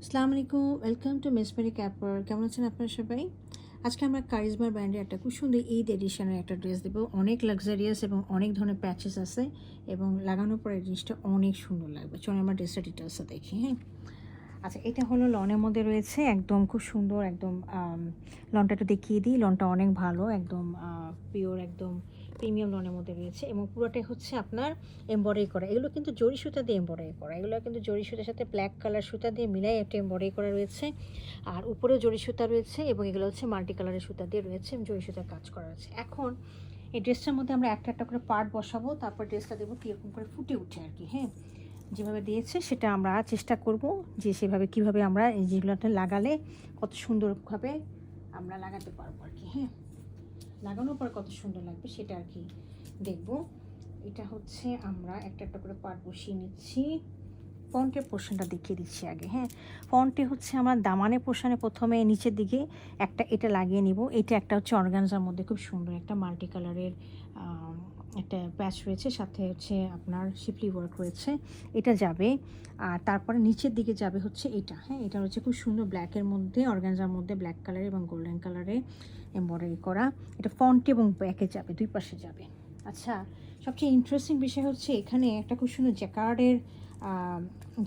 আসসালামু আলাইকুম, welcome to মেসমেরি caper. কেমন আছেন আপনারা সবাই? আজকে আমরা কারিজমা ব্র্যান্ডের একটা খুব সুন্দর ঈদ এডিশনের একটা ড্রেস দেবো। অনেক লাক্সারিয়াস এবং অনেক ধরনের প্যাচেস আছে এবং লাগানোর পরে জিনিসটা অনেক সুন্দর লাগবে। চলুন আমরা ড্রেসটা ডিটেলসে দেখি। হ্যাঁ, আচ্ছা, এটা হলো লনের মধ্যে রয়েছে, একদম খুব সুন্দর। একদম লনটা একটু দেখিয়ে দিই। লনটা অনেক ভালো, একদম পিওর, একদম প্রিমিয়াম লনের মধ্যে রয়েছে এবং পুরোটাই হচ্ছে আপনার এমব্রয়ডারি করা। এগুলো কিন্তু জরি সুতা দিয়ে এমব্রয়ডারি করা। এগুলো কিন্তু জরি সুতার সাথে ব্ল্যাক কালার সুতা দিয়ে মিলাই একটা এমব্রয়ডারি করা রয়েছে। আর উপরেও জরি সুতা রয়েছে এবং এগুলো হচ্ছে মাল্টি কালারের সুতা দিয়ে রয়েছে, জরি সুতার কাজ করা রয়েছে। এখন এই ড্রেসটার মধ্যে আমরা একটা একটা করে পার্ট বসাবো, তারপর ড্রেসটা দেবো কীরকম করে ফুটে উঠে আর কি। হ্যাঁ, যেভাবে দিয়েছে সেটা আমরা চেষ্টা করব যে সেভাবে কিভাবে আমরা এই যেগুলোটা লাগালে কত সুন্দরভাবে আমরা লাগাতে পারবো আর কি। হ্যাঁ, লাগানোর পর কত সুন্দর লাগবে সেটা আর কি দেখব। এটা হচ্ছে আমরা একটা একটা করে পার্ট বসিয়ে নিচ্ছি। ফ্রন্টের পোর্শনটা দেখিয়ে দিচ্ছি আগে। হ্যাঁ, ফ্রন্টে হচ্ছে আমার দামানের পোর্শনে প্রথমে নিচের দিকে একটা এটা লাগিয়ে নিব। এটা একটা হচ্ছে অর্গানজার মধ্যে খুব সুন্দর একটা মাল্টি কালারের একটা প্যাচ রয়েছে, সাথে হচ্ছে আপনার শিপলি ওয়ার্ক রয়েছে, এটা যাবে। আর তারপরে নিচের দিকে যাবে হচ্ছে এটা। হ্যাঁ, এটা হচ্ছে খুব সুন্দর ব্ল্যাকের মধ্যে, অর্গানজার মধ্যে ব্ল্যাক কালার এবং গোল্ডেন কালারে এমব্রয়ডারি করা। এটা ফ্রন্টে এবং ব্যাকে যাবে, দুই পাশে যাবে। আচ্ছা, সবচেয়ে ইন্টারেস্টিং বিষয় হচ্ছে এখানে একটা খুব সুন্দর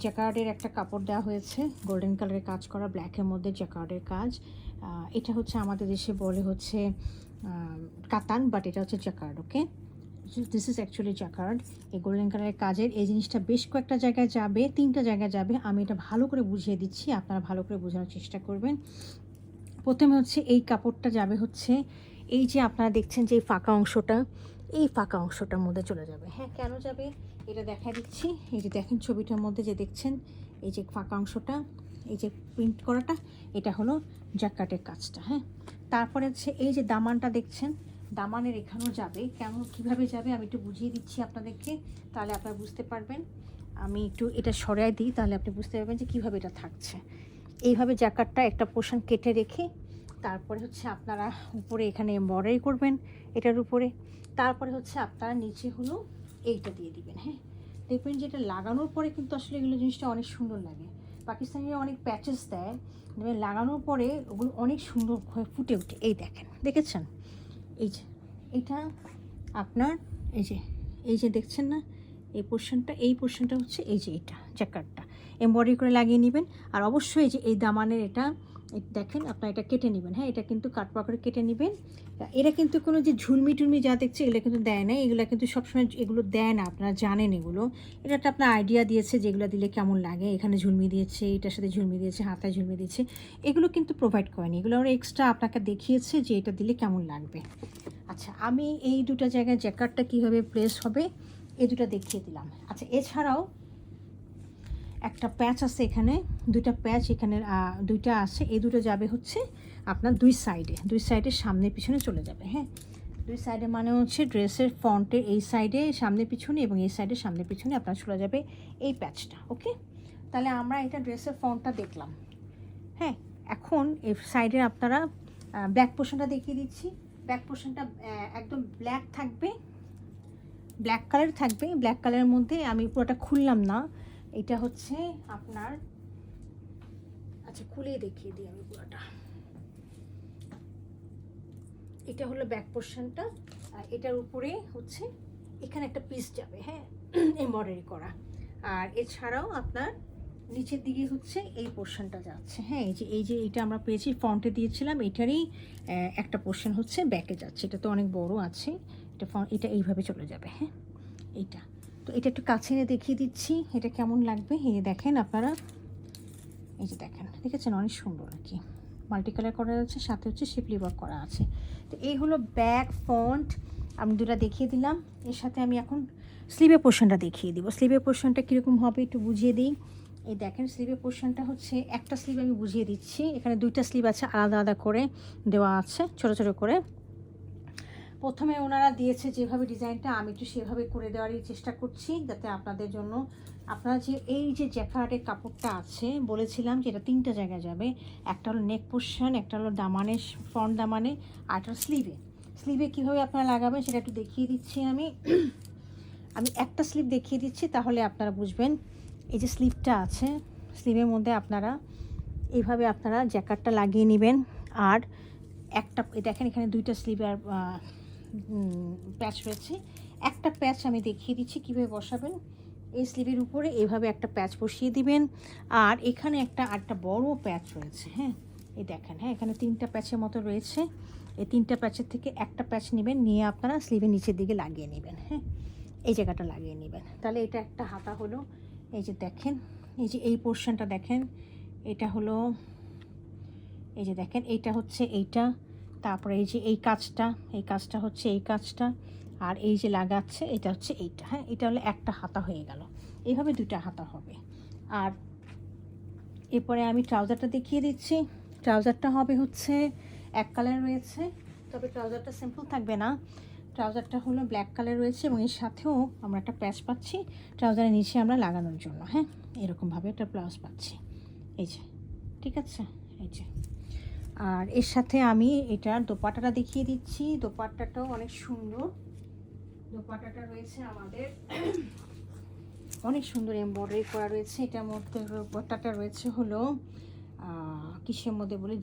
জ্যাকার্ডের একটা কাপড় দেওয়া হয়েছে, গোল্ডেন কালারের কাজ করা, ব্ল্যাকের মধ্যে জ্যাকার্ডের কাজ। এটা হচ্ছে আমাদের দেশে বলে হচ্ছে কাতান, বাট এটা হচ্ছে jacquard. Okay, this is actually jacquard. এই গোল্ডেন কালারের কাজের এই জিনিসটা বেশ কয়েকটা জায়গায় যাবে, 3টা জায়গায় যাবে। আমি এটা ভালো করে বুঝিয়ে দিচ্ছি, আপনারা ভালো করে বোঝানোর চেষ্টা করবেন। প্রথমে হচ্ছে এই কাপড়টা যাবে হচ্ছে এই যে আপনারা দেখছেন যে এই ফাঁকা অংশটা, এই ফাঁকা অংশটার মধ্যে চলে যাবে। হ্যাঁ, কেন যাবে এটা দেখা দিচ্ছি। এই যে দেখেন ছবিটার মধ্যে যে দেখছেন এই যে ফাঁকা অংশটা, এই যে প্রিন্ট করাটা, এটা হলো জ্যাকার্ডের কাজটা। হ্যাঁ, তারপরে হচ্ছে এই যে দামানটা দেখছেন, দামানের এখানেও যাবে। কেমন কীভাবে যাবে আমি একটু বুঝিয়ে দিচ্ছি আপনাদেরকে, তাহলে আপনারা বুঝতে পারবেন। আমি একটু এটা সরাই দিই, তাহলে আপনি বুঝতে পারবেন যে কীভাবে এটা থাকছে। এইভাবে জ্যাকার্ডটা একটা পোর্শন কেটে রেখে তারপরে হচ্ছে আপনারা উপরে এখানে এমব্রয়ডারি করবেন এটার উপরে। তারপরে হচ্ছে আপনারা নিচে হলো এইটা দিয়ে দিবেন। হ্যাঁ, দেখবেন যে এটা লাগানোর পরে কিন্তু আসলে এগুলো জিনিসটা অনেক সুন্দর লাগে। পাকিস্তানিরা অনেক প্যাচেস দেয়, লাগানোর পরে ওগুলো অনেক সুন্দর হয়ে ফুটে ওঠে। এই দেখেন, দেখেছেন? এই যে এটা আপনার এই যে দেখছেন না এই পোর্শনটা হচ্ছে এই যে এটা জ্যাকার্ডটা এমব্রয়ডারি করে লাগিয়ে নেবেন। আর অবশ্যই যে এই দামানের এটা দেখেন আপনারা এটা কেটে নেবেন। হ্যাঁ, এটা কিন্তু কাটপা করে কেটে নেবেন। এরা কিন্তু কোনো যে ঝুলমি টুলমি যা দেখছে এগুলো কিন্তু দেয় না, এগুলো কিন্তু সবসময় এগুলো দেয় না, আপনারা জানেন এগুলো। এটা একটা আপনার আইডিয়া দিয়েছে যেগুলো দিলে কেমন লাগে। এখানে ঝুলমি দিয়েছে, এটার সাথে ঝুলমি দিয়েছে, হাতায় ঝুলমি দিয়েছে, এগুলো কিন্তু প্রোভাইড করেনি। এগুলো ওরা এক্সট্রা আপনাকে দেখিয়েছে যে এটা দিলে কেমন লাগবে। আচ্ছা, আমি এই দুটো জায়গায় জ্যাকার্ডটা কীভাবে প্লেস হবে এই দুটো দেখিয়ে দিলাম। আচ্ছা, এছাড়াও একটা প্যাচ আছে এখানে, দুইটা প্যাচ এখানে দুইটা আছে। এই দুটো যাবে হচ্ছে আপনার দুই সাইডে সামনে পিছনে চলে যাবে। হ্যাঁ, দুই সাইডে মানে হচ্ছে ড্রেসের ফ্রন্টের এই সাইডে সামনে পিছনে এবং এই সাইডে সামনে পিছনে আপনার চলে যাবে এই প্যাচটা। ওকে, তাহলে আমরা এটা ড্রেসের ফ্রন্টটা দেখলাম। হ্যাঁ, এখন এই সাইডে আপনারা ব্যাক পোর্শনটা দেখিয়ে দিচ্ছি। ব্যাক পোর্শনটা একদম ব্ল্যাক থাকবে, ব্ল্যাক কালার থাকবে। ব্ল্যাক কালারের মধ্যে আমি পুরোটা খুললাম না, এটা হচ্ছে আপনার, আচ্ছা খুলে দেখিয়ে দিই আমি পুরোটা। এটা হলো ব্যাক পোর্শনটা। এটার উপরে হচ্ছে এখানে একটা পিস যাবে। হ্যাঁ, এমব্রয়ডারি করা। আর এছাড়াও আপনার নিচের দিকে হচ্ছে এই পোর্শনটা যাচ্ছে। হ্যাঁ, এই যে এটা আমরা পেয়েছি ফ্রন্টে দিয়েছিলাম, এটারই একটা পোর্শন হচ্ছে ব্যাকে যাচ্ছে। এটা তো অনেক বড় আছে, এটা এইভাবে চলে যাবে। হ্যাঁ, এইটা তো এটা একটু কাছে এনে দেখিয়ে দিচ্ছি এটা কেমন লাগবে। এই দেখেন আপনারা, এই যে দেখেছেন অনেক সুন্দর আর কি, মাল্টি কালার করা আছে, সাথে হচ্ছে শিপলি ওয়ার্ক করা আছে। তো এই হলো ব্যাক ফ্রন্ট আমি দুটো দেখিয়ে দিলাম। এর সাথে আমি এখন স্লিভের পোর্শনটা দেখিয়ে দিব। স্লিভের পোর্শনটা কীরকম হবে একটু বুঝিয়ে দিই। এই দেখেন স্লিভের পোর্শনটা হচ্ছে একটা স্লিভ আমি বুঝিয়ে দিচ্ছি। এখানে দুইটা স্লিভ আছে, আলাদা আলাদা করে দেওয়া আছে ছোটো ছোটো করে। প্রথমে ওনারা দিয়েছে যেভাবে ডিজাইনটা, আমি একটু সেভাবে করে দেওয়ারই চেষ্টা করছি যাতে আপনাদের জন্য, আপনারা যে এই যে জ্যাকার্ডের কাপড়টা আছে বলেছিলাম যে এটা 3টা জায়গায় যাবে। একটা হলো নেক পোর্শন, একটা হলো দামানের ফ্রন্ট দামানে, আর একটা স্লিভে কীভাবে আপনারা লাগাবেন সেটা একটু দেখিয়ে দিচ্ছি আমি। একটা স্লিভ দেখিয়ে দিচ্ছি তাহলে আপনারা বুঝবেন। এই যে স্লিভটা আছে, স্লিভের মধ্যে আপনারা এইভাবে আপনারা জ্যাকেটটা লাগিয়ে নেবেন। আর একটা দেখেন এখানে দুইটা স্লিভের প্যাচ রয়েছে। একটা প্যাচ আমি দেখিয়ে দিচ্ছি কীভাবে বসাবেন। এই স্লিভের উপরে এইভাবে একটা প্যাচ বসিয়ে দিবেন। আর এখানে একটা বড় প্যাচ রয়েছে, হ্যাঁ এই দেখেন, হ্যাঁ এখানে 3টা প্যাচের মতো রয়েছে। এই 3টা প্যাচের থেকে একটা প্যাচ নেবেন, নিয়ে আপনারা স্লিভের নিচের দিকে লাগিয়ে নেবেন, হ্যাঁ এই জায়গাটা লাগিয়ে নেবেন। তাহলে এটা একটা হাতা হলো। এই যে দেখেন, এই যে এই পোর্শনটা দেখেন, এটা হলো, এই যে দেখেন এইটা হচ্ছে এইটা, তারপরে এই যে এই কাজটা হচ্ছে এই কাজটা, আর এই যে লাগাচ্ছে এটা হচ্ছে এইটা, হ্যাঁ এটা হলো একটা হাতা হয়ে গেল। এইভাবে 2টা হাতা হবে। আর এরপরে আমি ট্রাউজারটা দেখিয়ে দিচ্ছি। ট্রাউজারটা হবে হচ্ছে এক কালার রয়েছে, তবে ট্রাউজারটা সিম্পল থাকবে না। ট্রাউজারটা হলো ব্ল্যাক কালার রয়েছে এবং এর সাথেও আমরা একটা প্যাচ পাচ্ছি ট্রাউজারের নিচে আমরা লাগানোর জন্য, হ্যাঁ এরকমভাবে একটা ব্লাউজ পাচ্ছি, এই যে ঠিক আছে, এই যে। আর এর সাথে আমি এটার দোপাট্টাটা দেখিয়ে দিচ্ছি। দোপাট্টাটাও অনেক সুন্দর। দোপাট্টাটা রয়েছে আমাদের অনেক সুন্দর এমব্রয়ডারি করা রয়েছে। এটার মধ্যে দোপাট্টাটা রয়েছে হলো কিসের মধ্যে বলে,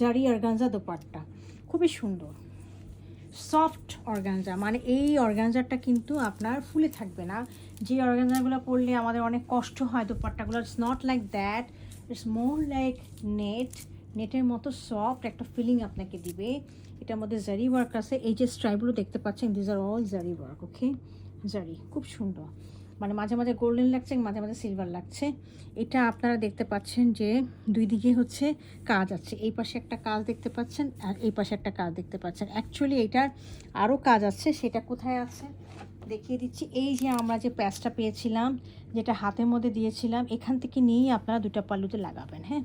জারি অর্গানজা দোপাট্টা, খুবই সুন্দর সফট অর্গানজা। মানে এই অর্গানজাটা কিন্তু আপনার ফুলে থাকবে না। যে অর্গানজাগুলো পরলে আমাদের অনেক কষ্ট হয় দোপাট্টাগুলো, it's not like that, it's more like নেটের মতো সফট একটা ফিলিং আপনাকে দিবে। এটার মধ্যে জারি ওয়ার্ক আছে। এই যে স্ট্রাইপগুলো দেখতে পাচ্ছেন, দিজ আর অল জারি ওয়ার্ক, ওকে জারি, খুব সুন্দর। মানে মাঝে মাঝে গোল্ডেন লাগছে, মাঝে মাঝে সিলভার লাগছে। এটা আপনারা দেখতে পাচ্ছেন যে দুই দিকে হচ্ছে কাজ আছে। এই পাশে একটা কাজ দেখতে পাচ্ছেন আর এই পাশে একটা কাজ দেখতে পাচ্ছেন। অ্যাকচুয়ালি এটার আরও কাজ আছে, সেটা কোথায় আছে দেখিয়ে দিচ্ছি। এই যে আমরা যে প্যাচটা পেয়েছিলাম, যেটা হাতের মধ্যে দিয়েছিলাম, এখান থেকে নিয়েই আপনারা 2টা পাল্লুতে লাগাবেন, হ্যাঁ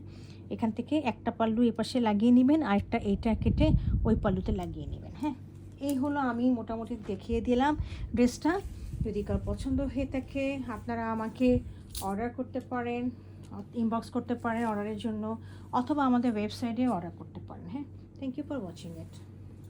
এখান থেকে একটা পাল্লু এই পাশে লাগিয়ে নেবেন, আর একটা এইটা কেটে ওই পাল্লুতে লাগিয়ে নেবেন, হ্যাঁ এই হলো আমি মোটামুটি দেখিয়ে দিলাম ড্রেসটা। যদি কার পছন্দ হয়ে থাকে আপনারা আমাকে অর্ডার করতে পারেন, ইনবক্স করতে পারেন অর্ডারের জন্য, অথবা আমাদের ওয়েবসাইটে অর্ডার করতে পারেন, হ্যাঁ thank you for watching it.